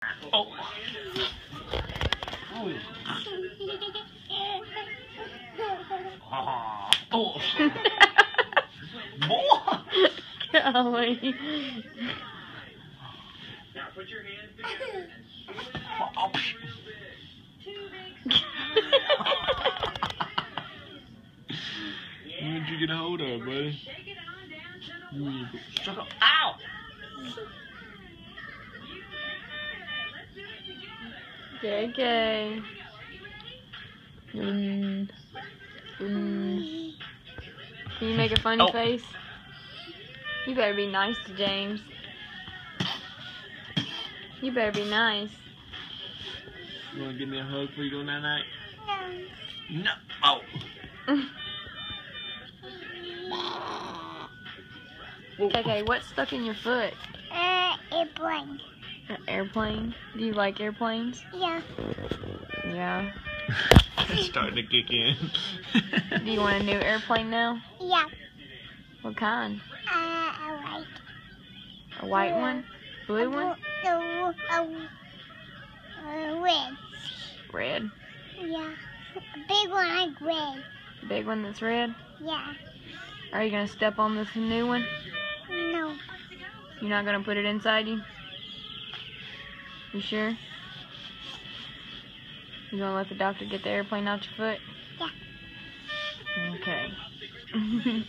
Oh. Oh. Boy. Golly. Now put your hands What did you get a hold of, buddy? Shut up. Ow! JK. Can you make a funny face? You better be nice to James. You better be nice. You want to give me a hug before you go night night? No. Oh. Okay, what's stuck in your foot? Airplane. An airplane? Do you like airplanes? Yeah. Yeah. It's starting to kick in. Do you want a new airplane now? Yeah. What kind? A white. A white one? Blue one? Red. Red. Yeah. A big one like red. Big one that's red? Yeah. Are you gonna step on this new one? No. You're not gonna put it inside you? You sure? You gonna let the doctor get the airplane out your foot? Yeah. Okay.